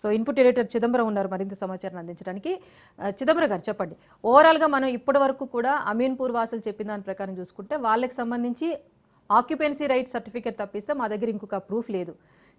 So input editor Chidambaram ఉన్నారు మరింత సమాచారం అందించడానికి. చిదంబరం గారు చెప్పండి, ఓవరాల్గా మనం ఇప్పటి వరకు కూడా అమీన్పూర్ వాసులు చెప్పిన దాని ప్రకారం చూసుకుంటే వాళ్ళకి సంబంధించి ఆక్యుపెన్సీ రైట్ సర్టిఫికేట్ తప్పిస్తే మా దగ్గర ఇంకొక ప్రూఫ్ లేదు.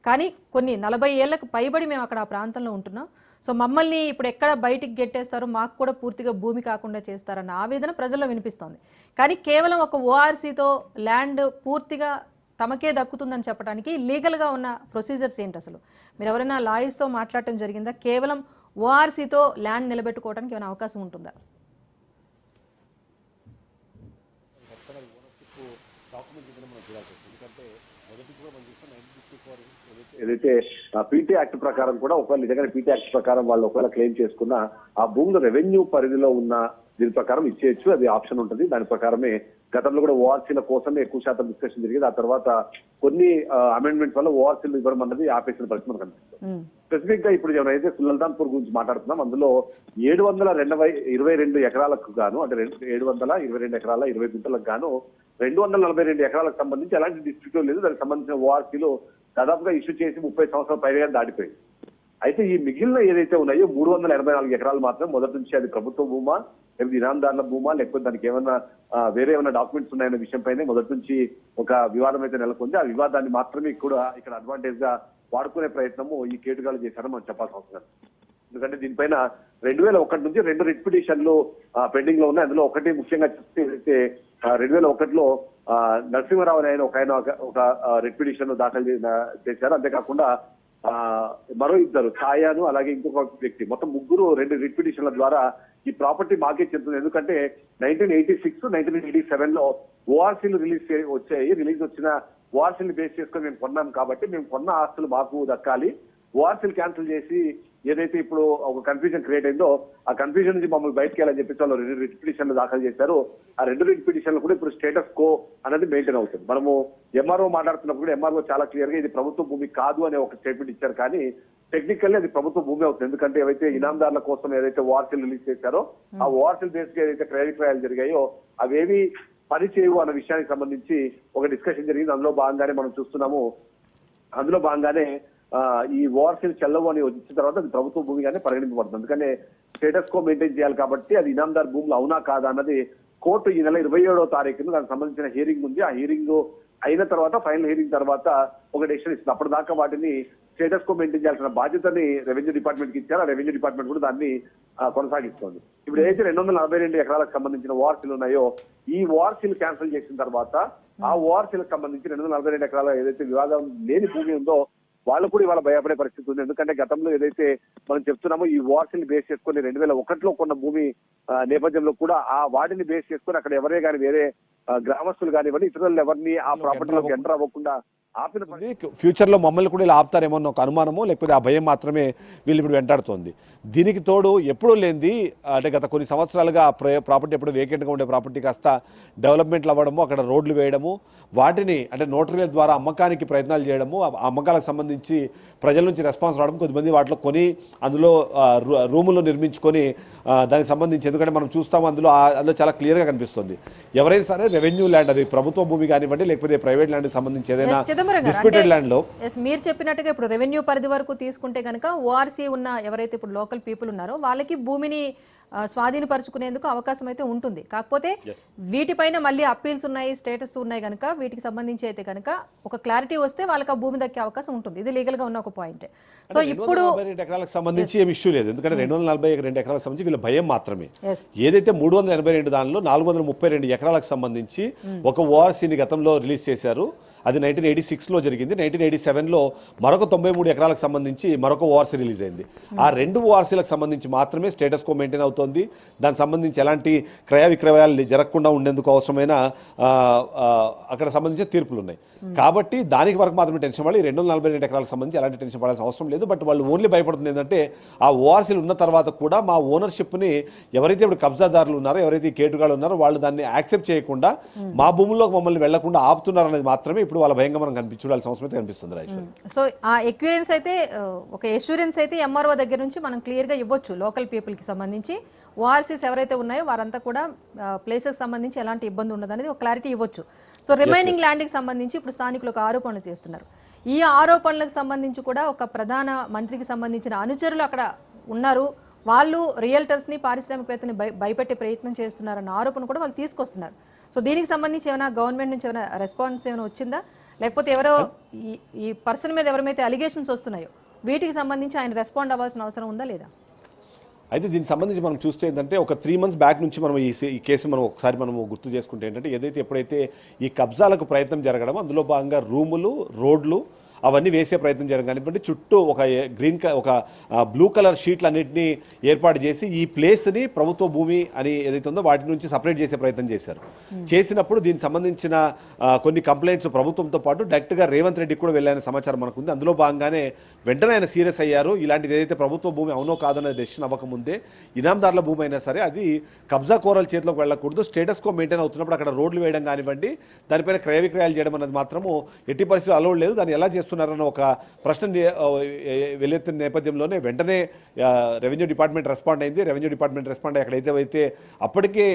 కానీ కొన్ని 40 ఏళ్లకు పైబడి మేము అక్కడ ఆ ప్రాంతంలో ఉంటున్నాం. సో మమ్మల్ని ఇప్పుడు ఎక్కడ బయటికి గెట్టేస్తారో, మాకు కూడా పూర్తిగా భూమి కాకుండా చేస్తారన్న ఆవేదన ప్రజల్లో వినిపిస్తోంది. కానీ కేవలం ఒక ఓఆర్సీతో ల్యాండ్ పూర్తిగా తమకే దక్కుతుందని చెప్పడానికి లీగల్గా ఉన్న ప్రొసీజర్స్ ఏంటి అసలు? మీరు ఎవరైనా లాయర్స్తో మాట్లాడటం జరిగిందా? కేవలం ఓఆర్సీతో ల్యాండ్ నిలబెట్టుకోవడానికి ఏమైనా అవకాశం ఉంటుందా? ఏదైతే పీటీ యాక్ట్ ప్రకారం కూడా ఒకవేళ నిజంగా పీటీ యాక్ట్ ప్రకారం వాళ్ళు ఒకవేళ క్లెయిమ్ చేసుకున్న ఆ భూములు రెవెన్యూ పరిధిలో ఉన్న దీని ప్రకారం ఇచ్చేయచ్చు, అది ఆప్షన్ ఉంటుంది. దాని ప్రకారమే గతంలో కూడా ఓఆర్సీల కోసమే ఎక్కువ శాతం డిస్కషన్ జరిగింది. ఆ తర్వాత కొన్ని అమెండ్మెంట్స్ వల్ల ఓఆర్సీలు ఇవ్వడం అన్నది ఆపేసిన పరిస్థితి మనకు కనిపిస్తుంది. స్పెసిఫిక్ గా ఇప్పుడు ఎవరైతే సుల్తాన్పూర్ గురించి మాట్లాడుతున్నాం, అందులో 722 ఎకరాలకు గాను, అంటే 722 ఎకరాల 20 గుంటలకు గాను 242 ఎకరాలకు సంబంధించి ఎలాంటి డిస్ప్యూట్ లేదు. దానికి సంబంధించిన ఓఆర్సీలు దాదాపుగా ఇష్యూ చేసి 30 సంవత్సరాల పైగా దాటిపోయింది. అయితే ఈ మిగిలిన ఏదైతే ఉన్నాయో 384 ఎకరాలు మాత్రం మొదటి నుంచి అది ప్రభుత్వ భూమా, లేకపోతే ఇనాందారుల భూమా, లేకపోతే దానికి ఏమైనా వేరే ఏమైనా డాక్యుమెంట్స్ ఉన్నాయన్న విషయంపైనే మొదటి నుంచి ఒక వివాదం అయితే నెలకొంది. ఆ వివాదాన్ని మాత్రమే కూడా ఇక్కడ అడ్వాంటేజ్ గా వాడుకునే ప్రయత్నము ఈ కేటుగాలు చేశారని మనం చెప్పాల్సిన అవసరం. ఎందుకంటే దీనిపైన 2001 నుంచి 2 రిట్ పిటిషన్లు పెండింగ్ లో ఉన్నాయి. అందులో ఒకటి ముఖ్యంగా చూస్తే 2001లో నరసింహారావు ఆయన ఒక రిట్ పిటిషన్ దాఖలు చేశారు. అంతేకాకుండా మరో ఇద్దరు, ఛాయాను అలాగే ఇంకొక వ్యక్తి, మొత్తం ముగ్గురు 2 రిట్ పిటిషన్ల ద్వారా ఈ ప్రాపర్టీ మాకే చెందుతుంది. ఎందుకంటే 1986, 1987 లో ఓఆర్సీలు రిలీజ్ వచ్చిన ఓఆర్సీలు బేస్ చేసుకొని మేము కొన్నాం కాబట్టి మేము కొన్న ఆస్తులు మాకు దక్కాలి. ఓఆర్సీలు క్యాన్సిల్ చేసి ఏదైతే ఇప్పుడు ఒక కన్ఫ్యూజన్ క్రియేట్ అయిందో ఆ కన్ఫ్యూజన్ నుంచి మమ్మల్ని బయటకు వెళ్ళని చెప్పేసి వాళ్ళు 2 రిట్ పిటిషన్లు దాఖలు చేశారు. ఆ 2 రిట్ పిటిషన్లు కూడా ఇప్పుడు స్టేటస్ కో అనేది మెయింటైన్ అవుతుంది. మనము ఎంఆర్ఓ మాట్లాడుతున్నప్పుడు కూడా ఎంఆర్ఓ చాలా క్లియర్ గా ఇది ప్రభుత్వ భూమి కాదు అనే ఒక స్టేట్మెంట్ ఇచ్చారు. కానీ టెక్నికల్లీ అది ప్రభుత్వ భూమి అవుతుంది. ఎందుకంటే ఏవైతే ఇనాందారుల కోసం ఏదైతే ఓఆర్సీలు రిలీజ్ చేశారో ఆ ఓఆర్సీలు బేస్ గా ఏదైతే క్రెడిట్ ట్రయల్ జరిగాయో అవేవి పని చేయవు అన్న విషయానికి సంబంధించి ఒక డిస్కషన్ జరిగింది. అందులో భాగంగానే మనం చూస్తున్నాము. అందులో భాగంగానే ఈ ఓఆర్సీలు చెల్లవు అని వచ్చిన తర్వాత అది ప్రభుత్వ భూమిగానే పరిగణింపబడుతుంది. అందుకనే స్టేటస్ కో మెయింటైన్ చేయాలి కాబట్టి అది ఇనాందార్ భూములు అవునా కాదా అన్నది కోర్టు ఈ నెల 27వ తారీఖున దానికి సంబంధించిన హియరింగ్ ఉంది. ఆ హియరింగ్ అయిన తర్వాత, ఫైనల్ హియరింగ్ తర్వాత ఒక డెసిషన్ ఇస్తుంది. అప్పటిదాకా వాటిని స్టేటస్ కో మెయింటైన్ చేయాల్సిన బాధ్యతని రెవెన్యూ డిపార్ట్మెంట్ కి ఇచ్చారు. ఆ రెవెన్యూ డిపార్ట్మెంట్ కూడా దాన్ని కొనసాగిస్తోంది. ఇప్పుడు ఏదైతే 242 ఎకరాలకు సంబంధించిన ఓఆర్సీలు ఉన్నాయో ఈ ఓఆర్సీలు క్యాన్సిల్ చేసిన తర్వాత ఆ ఓఆర్సీలకు సంబంధించి 242 ఎకరాల ఏదైతే వివాదం లేని భూమి ఉందో వాళ్ళు కూడా ఇవాళ భయపడే పరిస్థితి ఉంది. ఎందుకంటే గతంలో ఏదైతే మనం చెప్తున్నామో ఈ ఓఆర్సీని బేస్ చేసుకుని 2001లో కొన్న భూమి నేపథ్యంలో కూడా ఆ వాటిని బేస్ చేసుకుని అక్కడ ఎవరే కానీ వేరే గ్రామస్తులు కానివ్వండి ఇతరులు ఎవరిని ఆ ప్రాపర్టీలోకి ఎంటర్ అవ్వకుండా ఆపిన ఫ్యూచర్ లో మమ్మల్ని కూడా ఇలా ఆపుతారేమో ఒక అనుమానమో లేకపోతే ఆ భయం మాత్రమే వీళ్ళు ఇప్పుడు వెంటాడుతోంది. దీనికి తోడు ఎప్పుడూ లేనిది అంటే గత కొన్ని సంవత్సరాలుగా ప్రాపర్టీ ఎప్పుడు వేకెంట్గా ఉండే ప్రాపర్టీ కాస్త డెవలప్మెంట్లు అవ్వడము, అక్కడ రోడ్లు వేయడము, వాటిని అంటే నోటరీల ద్వారా అమ్మకానికి ప్రయత్నాలు చేయడము, ఆ అమ్మకాలకు సంబంధించి ప్రజల నుంచి రెస్పాన్స్ రావడం, కొద్దిమంది వాటిలో కొని అందులో రూములు నిర్మించుకొని దానికి సంబంధించి, ఎందుకంటే మనం చూస్తాము అందులో చాలా క్లియర్గా కనిపిస్తుంది. ఎవరైనా సరే రెవెన్యూ ల్యాండ్, అది ప్రభుత్వ భూమి కానివ్వండి లేకపోతే ప్రైవేట్ ల్యాండ్కి సంబంధించి ఏదైనా డిస్ప్యూటెడ్ ల్యాండ్ లో మీరు చెప్పినట్టుగా ఇప్పుడు రెవెన్యూ పరిధి వరకు తీసుకుంటే కనుక ఓఆర్సీ ఉన్న ఎవరైతే ఇప్పుడు లోకల్ పీపుల్ ఉన్నారో వాళ్ళకి భూమిని స్వాధీనపరుచుకునేందుకు అవకాశం అయితే ఉంటుంది. కాకపోతే వీటిపైన మళ్ళీ అప్పీల్స్ ఉన్నాయి, స్టేటస్ ఉన్నాయి కనుక వీటికి సంబంధించి అయితే కనుక ఒక క్లారిటీ వస్తే వాళ్ళకి ఆ భూమి దక్కే అవకాశం ఉంటుంది. ఇది లీగల్ గా ఉన్న ఒక పాయింట్. సో ఇప్పుడు 242 ఎకరాలకు సంబంధించి ఏం ఇష్యూ లేదు. ఎందుకంటే 242 ఎకరాలకు సంబంధించి వీళ్ళ భయం మాత్రమే. ఏదైతే 382 దానిలో 432 ఎకరాలకు సంబంధించి ఒక ఓఆర్సీని గతంలో రిలీజ్ చేశారు. అది 1986లో జరిగింది. 1987లో మరొక 93 ఎకరాలకు సంబంధించి మరొక ఓఆర్సీ రిలీజ్ అయింది. ఆ 2 ఓఆర్సీలకు సంబంధించి మాత్రమే స్టేటస్ కో మెయింటైన్ అవుతోంది. దానికి సంబంధించి ఎలాంటి క్రయ విక్రయాలు జరగకుండా ఉండేందుకు అవసరమైన అక్కడ సంబంధించిన తీర్పులు ఉన్నాయి. కాబట్టి దానికి వరకు మాత్రమే టెన్షన్ పడాలి. 242 ఎకరాలకు సంబంధించి ఎలాంటి టెన్షన్ పడాల్సిన అవసరం లేదు. బట్ వాళ్ళు ఓన్లీ భయపడుతుంది ఏంటంటే ఆ ఓఆర్సీలు ఉన్న తర్వాత కూడా మా ఓనర్షిప్ని ఎవరైతే ఇప్పుడు కబ్జాదారులు ఉన్నారో, ఎవరైతే కేటుగాళ్ళు ఉన్నారో వాళ్ళు దాన్ని యాక్సెప్ట్ చేయకుండా మా భూముల్లోకి మమ్మల్ని వెళ్లకుండా ఆపుతున్నారు అనేది మాత్రమే ఇప్పుడు వాళ్ళ భయంగా మనం చూడాల్సిన అవసరం అయితే కనిపిస్తుంది. సో ఆ ఎక్విరెన్స్ అయితే ఒక ఎష్యూరెన్స్ అయితే ఎంఆర్ఓ దగ్గర నుంచి మనం క్లియర్గా ఇవ్వచ్చు. లోకల్ పీపుల్కి సంబంధించి ఓఆర్సీస్ ఎవరైతే ఉన్నాయో వారంతా కూడా ప్లేసెస్ సంబంధించి ఎలాంటి ఇబ్బంది ఉండదు అనేది ఒక క్లారిటీ ఇవ్వచ్చు. సో రిమైనింగ్ ల్యాండ్కి సంబంధించి ఇప్పుడు స్థానికులు ఒక ఆరోపణలు చేస్తున్నారు. ఈ ఆరోపణలకు సంబంధించి కూడా ఒక ప్రధాన మంత్రికి సంబంధించిన అనుచరులు అక్కడ ఉన్నారు, వాళ్ళు రియల్టర్స్ని పారిశ్రామికవేత్తని భయపెట్టే ప్రయత్నం చేస్తున్నారన్న ఆరోపణ కూడా వాళ్ళు తీసుకొస్తున్నారు. సో దీనికి సంబంధించి ఏమైనా గవర్నమెంట్ నుంచి ఏమైనా రెస్పాన్స్ ఏమైనా వచ్చిందా, లేకపోతే ఎవరో ఈ పర్సన్ మీద ఎవరైతే అలిగేషన్స్ వస్తున్నాయో వీటికి సంబంధించి ఆయన రెస్పాండ్ అవ్వాల్సిన అవసరం ఉందా లేదా? అయితే దీనికి సంబంధించి మనం చూస్తే ఏంటంటే ఒక 3 months బ్యాక్ నుంచి మనం ఈ కేసు మనం ఒకసారి మనం గుర్తు చేసుకుంటే ఏంటంటే ఎప్పుడైతే ఈ కబ్జాలకు ప్రయత్నం జరగడం, అందులో భాగంగా రూములు, రోడ్లు అవన్నీ వేసే ప్రయత్నం చేయడం కానివ్వండి, చుట్టూ ఒక బ్లూ కలర్ షీట్లు అన్నింటినీ ఏర్పాటు చేసి ఈ ప్లేస్ని ప్రభుత్వ భూమి అని ఏదైతే ఉందో వాటి నుంచి సపరేట్ చేసే ప్రయత్నం చేశారు. చేసినప్పుడు దీనికి సంబంధించిన కొన్ని కంప్లైంట్స్ ప్రభుత్వంతో పాటు డైరెక్ట్గా రేవంత్ రెడ్డికి కూడా వెళ్ళిన సమాచారం మనకుంది. అందులో భాగంగానే వెంటనే ఆయన సీరియస్ అయ్యారు. ఇలాంటిది ఏదైతే ప్రభుత్వ భూమి అవునో కాదనే డెసిషన్ అవ్వకముందే ఇనాందారుల భూమి అయినా సరే అది కబ్జా కోరల చేతిలోకి వెళ్ళకూడదు, స్టేటస్ కో మెయింటైన్ అవుతున్నప్పుడు అక్కడ రోడ్లు వేయడం కానివ్వండి, దానిపైన క్రయ విక్రయాలు చేయడం అనేది మాత్రము ఎట్టి పరిస్థితులు అలౌడ్ లేదు. దాన్ని ఎలా చేస్తున్నారన్న ఒక ప్రశ్న వెల్లెత్తిన నేపథ్యంలోనే వెంటనే రెవెన్యూ డిపార్ట్మెంట్ రెస్పాండ్ అయింది. రెవెన్యూ డిపార్ట్మెంట్ రెస్పాండ్ అయ్యి అక్కడైతే అప్పటికే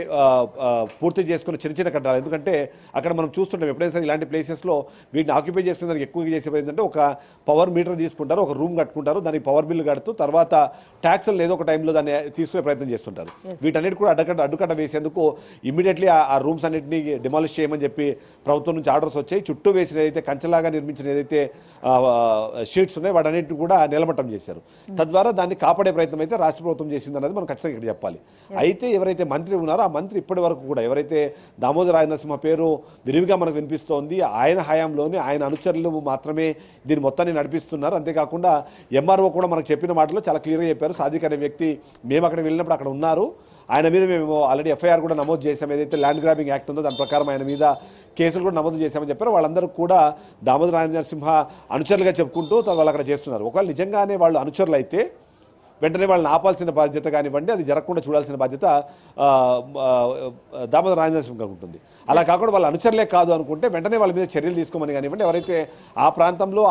పూర్తి చేసుకున్న చిన్న చిన్న కట్టాలి. ఎందుకంటే అక్కడ మనం చూస్తుంటాం ఎప్పుడైనా సరే ఇలాంటి ప్లేసెస్లో వీటిని ఆక్యుపై చేసుకునే దానికి ఎక్కువగా చేసేది ఏంటంటే ఒక పవర్ మీటర్ తీసుకుంటారు, ఒక రూమ్ కట్టుకుంటారు, దానికి పవర్ బిల్లు కడుతూ తర్వాత ట్యాక్స్లు ఏదో ఒక టైంలో దాన్ని తీసుకునే ప్రయత్నం చేస్తుంటారు. వీటన్నిటి కూడా అడ్డుకట్ట వేసేందుకు ఇమీడియట్లీ ఆ రూమ్స్ అన్నింటినీ డిమాలిష్ చేయమని చెప్పి ప్రభుత్వం నుంచి ఆర్డర్స్ వచ్చాయి. చుట్టూ వేసిన ఏదైతే కంచెలాగా నిర్మించిన ఏదైతే షీట్స్ ఉన్నాయి వాటన్నిటిని కూడా నిలమట్టం చేశారు. తద్వారా దాన్ని కాపాడే ప్రయత్నం అయితే రాష్ట్ర ప్రభుత్వం చేసింది అన్నది మనం ఖచ్చితంగా ఇక్కడ చెప్పాలి. అయితే ఎవరైతే మంత్రి ఉన్నారో ఆ మంత్రి ఇప్పటి వరకు కూడా ఎవరైతే దామోదర రాజనరసింహ పేరు విరివిగా మనకు వినిపిస్తోంది, ఆయన హయాంలోనే ఆయన అనుచరులు మాత్రమే దీన్ని మొత్తాన్ని నడిపిస్తున్నారు. అంతేకాకుండా ఎంఆర్ఓ కూడా మనకు చెప్పిన మాటలో చాలా క్లియర్గా చెప్పారు, సాదిక్ అనే వ్యక్తి మేము అక్కడ వెళ్ళినప్పుడు అక్కడ ఉన్నారు, ఆయన మీద మేము ఆల్రెడీ ఎఫ్ఐఆర్ కూడా నమోదు చేసాం, ఏదైతే ల్యాండ్ గ్రాబింగ్ యాక్ట్ ఉందో దాని ప్రకారం ఆయన మీద కేసులు కూడా నమోదు చేశామని చెప్పారు. వాళ్ళందరూ కూడా దామోదర రాజనరసింహ అనుచరులుగా చెప్పుకుంటూ వాళ్ళు అక్కడ చేస్తున్నారు. ఒకవేళ నిజంగానే వాళ్ళు అనుచరులు అయితే వెంటనే వాళ్ళని ఆపాల్సిన బాధ్యత కానివ్వండి, అది జరగకుండా చూడాల్సిన బాధ్యత దామోదర రాజనరసింహ ఉంటుంది. అలా కాకుండా వాళ్ళు అనుచరులే కాదు అనుకుంటే వెంటనే వాళ్ళ మీద చర్యలు తీసుకోమని కానివ్వండి, ఎవరైతే ఆ ప్రాంతంలో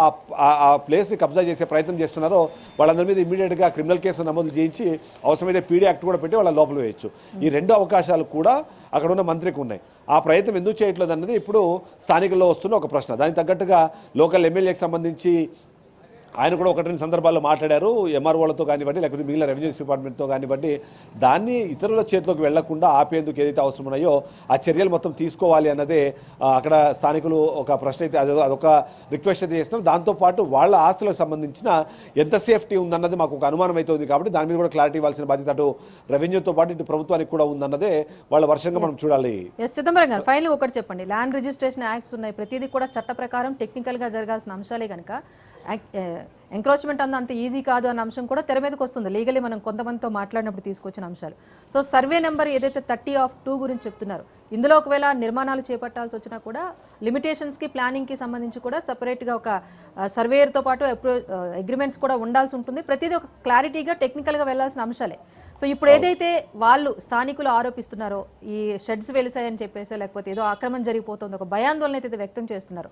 ఆ ప్లేస్ని కబ్జా చేసే ప్రయత్నం చేస్తున్నారో వాళ్ళందరి మీద ఇమీడియట్గా క్రిమినల్ కేసు నమోదు చేయించి అవసరమైతే పీడీ యాక్ట్ కూడా పెట్టి వాళ్ళ లోపల వేయచ్చు. ఈ 2 అవకాశాలు కూడా అక్కడ ఉన్న మంత్రికి ఉన్నాయి. ఆ ప్రయత్నం ఎందుకు చేయట్లేదు అన్నది ఇప్పుడు స్థానికుల్లో వస్తున్న ఒక ప్రశ్న. దానికి తగ్గట్టుగా లోకల్ ఎమ్మెల్యేకి సంబంధించి ఆయన కూడా 1-2 సందర్భాల్లో మాట్లాడారు, ఎంఆర్ఓలతో కానివ్వండి లేకపోతే మిగిలిన రెవెన్యూ డిపార్ట్మెంట్తో కానివ్వండి, దాన్ని ఇతరుల చేతిలోకి వెళ్లకుండా ఆపేందుకు ఏదైతే అవసరం ఉన్నాయో ఆ చర్యలు మొత్తం తీసుకోవాలి అన్నదే అక్కడ స్థానికులు ఒక ప్రశ్న అయితే అదొక రిక్వెస్ట్ అయితే చేస్తున్నారు. దాంతోపాటు వాళ్ళ ఆస్తులకు సంబంధించిన ఎంత సేఫ్టీ ఉందన్నది మాకు ఒక అనుమానం అయితే ఉంది కాబట్టి దాని మీద కూడా క్లారిటీ ఇవ్వాల్సిన బాధ్యత అటు రెవెన్యూతో పాటు ఇటు ప్రభుత్వానికి కూడా ఉందన్నదే వాళ్ళ వర్షంగా మనం చూడాలి. చిదంబరం గారు ఫైనల్ ఒకటి చెప్పండి, ల్యాండ్ రిజిస్ట్రేషన్ యాక్ట్స్ ఉన్నాయి, ప్రతిదీ కూడా చట్ట ప్రకారం టెక్నికల్గా జరగాల్సిన అంశాలే కనుక ఎంక్రోచ్మెంట్ అంత ఈజీ కాదు అన్న అంశం కూడా తెర మీదకి వస్తుంది. లీగలీ మనం కొంతమందితో మాట్లాడినప్పుడు తీసుకొచ్చిన అంశాలు. సో సర్వే నెంబర్ ఏదైతే 30/2 గురించి చెప్తున్నారు, ఇందులో ఒకవేళ నిర్మాణాలు చేపట్టాల్సి వచ్చినా కూడా లిమిటేషన్స్కి ప్లానింగ్కి సంబంధించి కూడా సపరేట్గా ఒక సర్వేయర్తో పాటు అగ్రిమెంట్స్ కూడా ఉండాల్సి ఉంటుంది. ప్రతిదీ ఒక క్లారిటీగా టెక్నికల్గా వెళ్లాల్సిన అంశాలే. సో ఇప్పుడు ఏదైతే వాళ్ళు స్థానికులు ఆరోపిస్తున్నారో ఈ షెడ్స్ వెలిసాయని చెప్పేసి లేకపోతే ఏదో ఆక్రమణ జరిగిపోతుంది ఒక భయాందోళన అయితే వ్యక్తం చేస్తున్నారు,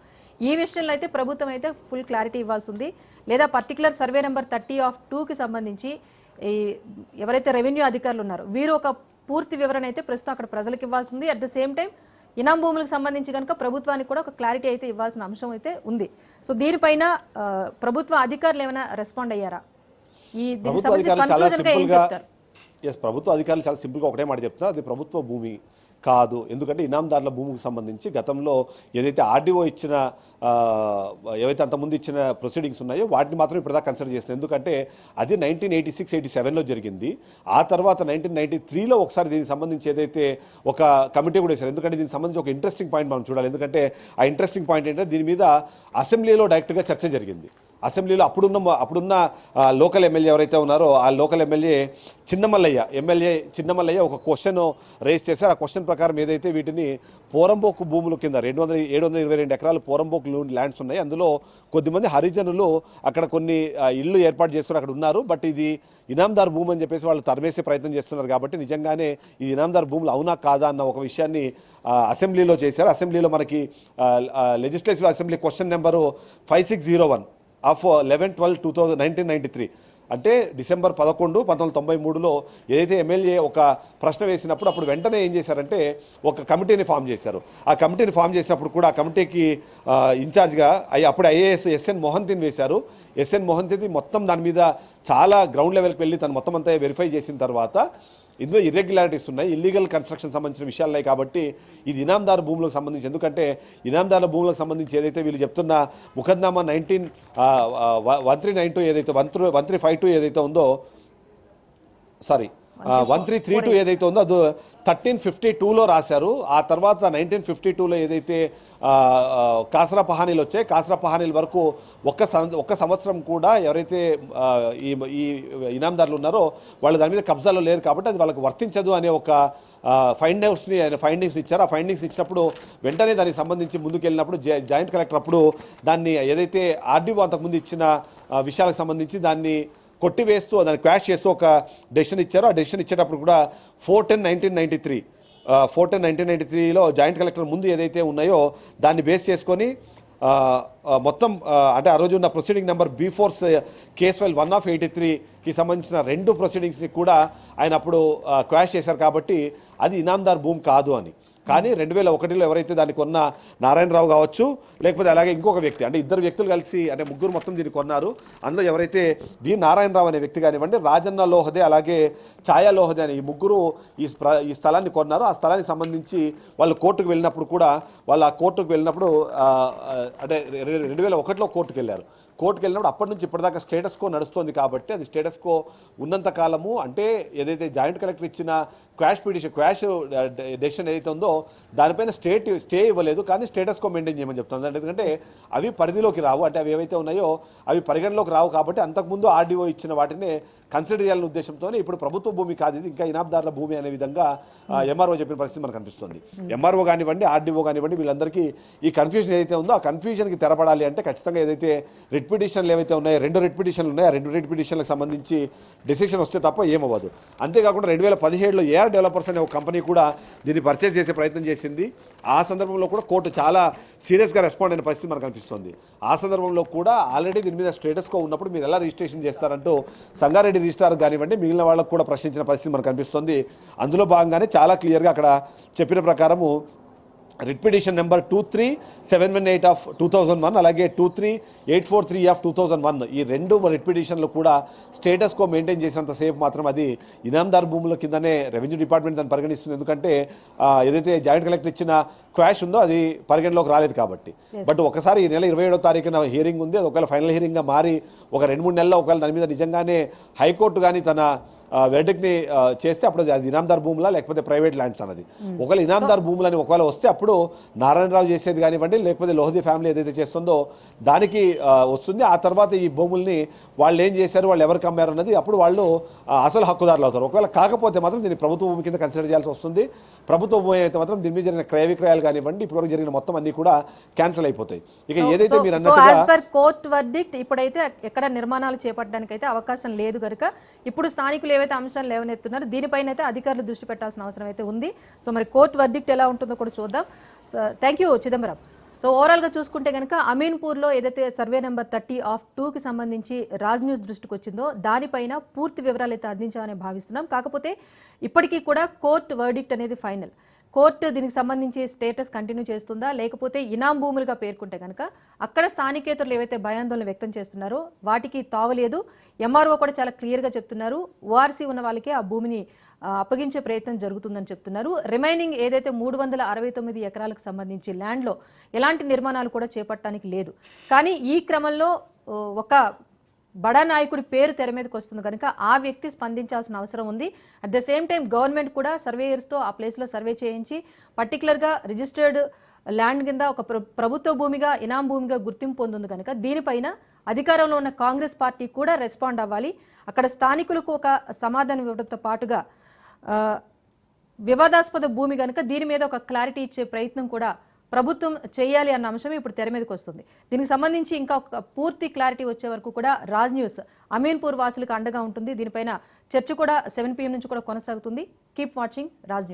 ఈ విషయంలో అయితే ప్రభుత్వం అయితే ఫుల్ క్లారిటీ ఇవ్వాల్సి ఉంది. లేదా పర్టికులర్ సర్వే నెంబర్ 30/2కి సంబంధించి ఈ ఎవరైతే రెవెన్యూ అధికారులు ఉన్నారో వీరు ఒక పూర్తి వివరణ అయితే ప్రస్తుతం అక్కడ ప్రజలకు ఇవ్వాల్సి ఉంది. అట్ ద సేమ్ టైం ఇనాం భూములకు సంబంధించి కనుక ప్రభుత్వానికి కూడా ఒక క్లారిటీ అయితే ఇవ్వాల్సిన అంశం అయితే ఉంది. సో దీనిపైన ప్రభుత్వ అధికారులు ఏమైనా రెస్పాండ్ అయ్యారా? ఈ దీనికి సంబంధించి కన్క్లూజన్గా ఏం చెప్తారు? ప్రభుత్వ అధికారులు చాలా సింపుల్గా ఒకటే మాట చెప్తున్నారు, అది ప్రభుత్వ భూమి కాదు. ఎందుకంటే ఇనాందారుల భూమికి సంబంధించి గతంలో ఏదైతే ఆర్డీఓ ఇచ్చిన ఏవైతే అంతకుముందు ఇచ్చిన ప్రొసీడింగ్స్ ఉన్నాయో వాటిని మాత్రం ఇప్పటిదాకా కన్సిడర్ చేస్తుంది. ఎందుకంటే అది 1986-87లో జరిగింది. ఆ తర్వాత 1993లో ఒకసారి దీనికి సంబంధించి ఏదైతే ఒక కమిటీ కూడా వేశారు. ఎందుకంటే దీనికి సంబంధించి ఒక ఇంట్రెస్టింగ్ పాయింట్ మనం చూడాలి. ఎందుకంటే ఆ ఇంట్రెస్టింగ్ పాయింట్ ఏంటంటే దీని మీద అసెంబ్లీలో డైరెక్ట్గా చర్చ జరిగింది. అసెంబ్లీలో అప్పుడున్న లోకల్ ఎమ్మెల్యే ఎవరైతే ఉన్నారో ఆ లోకల్ ఎమ్మెల్యే చిన్నమల్లయ్య ఒక క్వశ్చన్ రేస్ చేశారు. ఆ క్వశ్చన్ ప్రకారం ఏదైతే వీటిని పోరంబోకు భూముల కింద 722 ఎకరాలు పోరంబోకు ల్యాండ్స్ ఉన్నాయి, అందులో కొద్దిమంది హరిజనులు అక్కడ కొన్ని ఇళ్ళు ఏర్పాటు చేసుకుని అక్కడ ఉన్నారు. బట్ ఇది ఇనాందార్ భూమి అని చెప్పేసి వాళ్ళు తరిమేసే ప్రయత్నం చేస్తున్నారు. కాబట్టి నిజంగానే ఈ ఇనాందార్ భూములు అవునా కాదా అన్న ఒక విషయాన్ని అసెంబ్లీలో చేశారు. అసెంబ్లీలో మనకి legislative assembly question number 5601 of 11/12/1993 అంటే డిసెంబర్ 11, 1993లో ఏదైతే ఎమ్మెల్యే ఒక ప్రశ్న వేసినప్పుడు అప్పుడు వెంటనే ఏం చేశారంటే ఒక కమిటీని ఫామ్ చేశారు. ఆ కమిటీని ఫామ్ చేసినప్పుడు కూడా ఆ కమిటీకి ఇన్ఛార్జ్గా అప్పుడు ఐఏఎస్ ఎస్ఎన్ మోహంతిని వేశారు. ఎస్ఎన్ మోహంతిని మొత్తం దాని మీద చాలా గ్రౌండ్ లెవెల్కి వెళ్ళి తను మొత్తం అంతా వెరిఫై చేసిన తర్వాత ఇందులో ఇర్రెగ్యులారిటీస్ ఉన్నాయి, ఇల్లీగల్ కన్స్ట్రక్షన్ సంబంధించిన విషయాలు ఉన్నాయి. కాబట్టి ఇది ఇనాందారు భూములకు సంబంధించి, ఎందుకంటే ఇనాందారుల భూములకు సంబంధించి ఏదైతే వీళ్ళు చెప్తున్న ముఖద్నామా 1392 ఏదైతే 1352 ఏదైతే ఉందో, సారీ 1332 ఏదైతే ఉందో అది 1352లో రాశారు. ఆ తర్వాత 1952లో ఏదైతే కాసరా పహానీలు వచ్చాయి, కాసరా పహానీల వరకు ఒక్క సంవత్సరం కూడా ఎవరైతే ఈ ఇనాందారులు ఉన్నారో వాళ్ళు దాని మీద కబ్జాలో లేరు కాబట్టి అది వాళ్ళకి వర్తించదు అనే ఒక ఫైండింగ్స్ ఇచ్చారు. ఆ ఫైండింగ్స్ ఇచ్చినప్పుడు వెంటనే దానికి సంబంధించి ముందుకెళ్ళినప్పుడు జాయింట్ కలెక్టర్ అప్పుడు దాన్ని ఏదైతే ఆర్డీఓ అంతకుముందు ఇచ్చిన విషయాలకు సంబంధించి దాన్ని కొట్టివేస్తూ దాన్ని క్వాష్ చేస్తూ ఒక డెసిషన్ ఇచ్చారు. ఆ డెసిషన్ ఇచ్చేటప్పుడు కూడా 4/10/1993లో జాయింట్ కలెక్టర్ ముందు ఏదైతే ఉన్నాయో దాన్ని బేస్ చేసుకొని మొత్తం అంటే ఆ రోజు ఉన్న proceeding number B4 case file 1/83కి సంబంధించిన 2 ప్రొసీడింగ్స్ని కూడా ఆయన అప్పుడు క్వాష్ చేశారు. కాబట్టి అది ఇనాందార్ భూమి కాదు అని. కానీ 2001లో ఎవరైతే దాన్ని కొన్న నారాయణరావు కావచ్చు, లేకపోతే అలాగే ఇంకొక వ్యక్తి, అంటే ఇద్దరు వ్యక్తులు కలిసి అంటే ముగ్గురు మొత్తం దీన్ని కొన్నారు. అందులో ఎవరైతే నారాయణరావు అనే వ్యక్తి కానివ్వండి, రాజన్న లోహదే అలాగే ఛాయా లోహదే అని ఈ ముగ్గురు ఈ స్థలాన్ని కొన్నారు. ఆ స్థలానికి సంబంధించి వాళ్ళు కోర్టుకు వెళ్ళినప్పుడు కూడా వాళ్ళు ఆ కోర్టుకు వెళ్ళినప్పుడు అంటే 2001లో కోర్టుకు వెళ్ళారు. కోర్టుకు వెళ్ళినప్పుడు అప్పటి నుంచి ఇప్పటిదాకా స్టేటస్ కో నడుస్తుంది. కాబట్టి అది స్టేటస్ కో ఉన్నంత కాలము అంటే ఏదైతే జాయింట్ కలెక్టర్ ఇచ్చిన క్వాష్ డెసిషన్ ఏదైతే ఉందో దానిపైన స్టే ఇవ్వలేదు, కానీ స్టేటస్ కో మెయింటైన్ చేయమని చెప్తుంది. ఎందుకంటే అవి పరిధిలోకి రావు, అంటే అవి ఏవైతే ఉన్నాయో అవి పరిగణలోకి రావు. కాబట్టి అంతకుముందు ఆర్డీఓ ఇచ్చిన వాటిని కన్సిడర్ చేయాలనే ఉద్దేశంతోనే ఇప్పుడు ప్రభుత్వ భూమి కాదు ఇది, ఇంకా ఇనాందారుల భూమి అనే విధంగా ఎంఆర్ఓ చెప్పిన పరిస్థితి మనకు కనిపిస్తుంది. ఎంఆర్ఓ కానివ్వండి, ఆర్డీఓ కానివ్వండి, వీళ్ళందరికీ ఈ కన్ఫ్యూజన్ ఏదైతే ఉందో ఆ కన్ఫ్యూజన్కి తెరపడాలి అంటే ఖచ్చితంగా ఏదైతే రిట్ పిటిషన్లు ఏవైతే ఉన్నాయో 2 రిట్ పిటిషన్లు ఉన్నాయి, ఆ 2 రిట్ పిటిషన్లకు సంబంధించి డెసిషన్ వస్తే తప్ప ఏమవ్వదు. అంతేకాకుండా 2017లో ఏఆర్ డెవలపర్స్ అనే ఒక కంపెనీ కూడా దీన్ని పర్చేస్ చేసే ప్రయత్నం చేసింది. ఆ సందర్భంలో కూడా కోర్టు చాలా సీరియస్గా రెస్పాండ్ అయిన పరిస్థితి మనకు కనిపిస్తుంది. ఆ సందర్భంలో కూడా ఆల్రెడీ దీని మీద స్టేటస్ కో ఉన్నప్పుడు మీరు ఎలా రిజిస్ట్రేషన్ చేస్తారంటూ సంగారెడ్డి రిజిస్ట్రార్ కానివ్వండి మిగిలిన వాళ్ళకు కూడా ప్రశ్నించిన పరిస్థితి మనకు కనిపిస్తుంది. అందులో భాగంగానే చాలా క్లియర్గా అక్కడ చెప్పిన ప్రకారము రిట్ పిటిషన్ నెంబర్ 23718/2001 అలాగే 23843/2001 ఈ 2 రిట్ పిటిషన్లు కూడా స్టేటస్ కో మెయింటైన్ చేసినంత సేపు మాత్రం అది ఇనాందార్ భూముల కిందనే రెవెన్యూ డిపార్ట్మెంట్ దాన్ని పరిగణిస్తుంది. ఎందుకంటే ఏదైతే జాయింట్ కలెక్టర్ ఇచ్చిన క్వాష్ ఉందో అది పరిగణలోకి రాలేదు కాబట్టి. బట్ ఒకసారి ఈ నెల 27వ తారీఖున హియరింగ్ ఉంది, అది ఒకవేళ ఫైనల్ హియరింగ్గా మారి ఒక 2-3 నెలల్లో ఒకవేళ దాని మీద నిజంగానే హైకోర్టు కానీ తన వెర్డిక్ట్ని చేస్తే అప్పుడు అది ఇనాందార్ భూములా లేకపోతే ప్రైవేట్ ల్యాండ్స్ అన్నది. ఒకవేళ ఇనాందార్ భూములని ఒకవేళ వస్తే అప్పుడు నారాయణరావు చేసేది కానివ్వండి లేకపోతే లోహది ఫ్యామిలీ ఏదైతే చేస్తుందో దానికి వస్తుంది. ఆ తర్వాత ఈ భూముల్ని వాళ్ళు ఏం చేశారు, వాళ్ళు ఎవరికి అమ్మారు అన్నది అప్పుడు వాళ్ళు అసలు హక్కుదారులు అవుతారు. ఒకవేళ కాకపోతే మాత్రం దీన్ని ప్రభుత్వ భూమి కింద కన్సిడర్ చేయాల్సి వస్తుంది. ప్రభుత్వ భూమి అయితే మాత్రం దీని మీద జరిగిన క్రయ విక్రయాలు కానివ్వండి ఇప్పటివరకు జరిగిన మొత్తం అన్ని కూడా క్యాన్సిల్ అయిపోతాయి. ఇక ఏదైతే మీరు అన్నట్టుగా కోర్ట్ వర్డిక్ట్ ఇప్పుడైతే ఎక్కడ నిర్మాణాలు చేపట్టడానికి అయితే అవకాశం లేదు కనుక ఇప్పుడు స్థానికులు ఏవైతే అంశాలు లేవనెత్తున్నారో దీనిపైన అయితే అధికారులు దృష్టి పెట్టాల్సిన అవసరం అయితే ఉంది. సో మరి కోర్ట్ వర్డిక్ట్ ఎలా ఉంటుందో కూడా చూద్దాం. Thank you Chidambaram. సో ఓవరాల్గా చూసుకుంటే కనుక అమీన్పూర్లో ఏదైతే సర్వే నెంబర్ 30/2కి సంబంధించి రాజ్ న్యూస్ దృష్టికి వచ్చిందో దానిపైన పూర్తి వివరాలు అయితే అందించామని భావిస్తున్నాం. కాకపోతే ఇప్పటికీ కూడా కోర్టు వర్డిక్ట్ అనేది ఫైనల్. కోర్టు దీనికి సంబంధించి స్టేటస్ కంటిన్యూ చేస్తుందా లేకపోతే ఇనాం భూములుగా పేర్కొంటే కనుక అక్కడ స్థానికేతరులు ఏవైతే భయాందోళన వ్యక్తం చేస్తున్నారో వాటికి తావలేదు. ఎంఆర్ఓ కూడా చాలా క్లియర్గా చెప్తున్నారు, ఓఆర్సీ ఉన్న వాళ్ళకి ఆ భూమిని అప్పగించే ప్రయత్నం జరుగుతుందని చెప్తున్నారు. రిమైనింగ్ ఏదైతే 369 ఎకరాలకు సంబంధించి ల్యాండ్లో ఎలాంటి నిర్మాణాలు కూడా చేపట్టడానికి లేదు. కానీ ఈ క్రమంలో ఒక బడా నాయకుడి పేరు తెర మీదకి వస్తుంది కనుక ఆ వ్యక్తి స్పందించాల్సిన అవసరం ఉంది. At the same time government కూడా సర్వేయర్స్తో ఆ ప్లేస్లో సర్వే చేయించి పర్టికులర్గా రిజిస్టర్డ్ ల్యాండ్ కింద ఒక ప్రభుత్వ భూమిగా ఇనాం భూమిగా గుర్తింపు పొందుంది కనుక దీనిపైన అధికారంలో ఉన్న కాంగ్రెస్ పార్టీ కూడా రెస్పాండ్ అవ్వాలి. అక్కడ స్థానికులకు ఒక సమాధానం ఇవ్వడంతో పాటుగా వివాదాస్పద భూమి కనుక దీని మీద ఒక క్లారిటీ ఇచ్చే ప్రయత్నం కూడా ప్రభుత్వం చేయాలి అన్న అంశమే ఇప్పుడు తెర మీదకి వస్తుంది. దీనికి సంబంధించి ఇంకా ఒక పూర్తి క్లారిటీ వచ్చే వరకు కూడా రాజ్ న్యూస్ అమీన్పూర్ వాసులకు అండగా ఉంటుంది. దీనిపైన చర్చ కూడా 7 PM నుంచి కూడా కొనసాగుతుంది. Keep watching Raj news.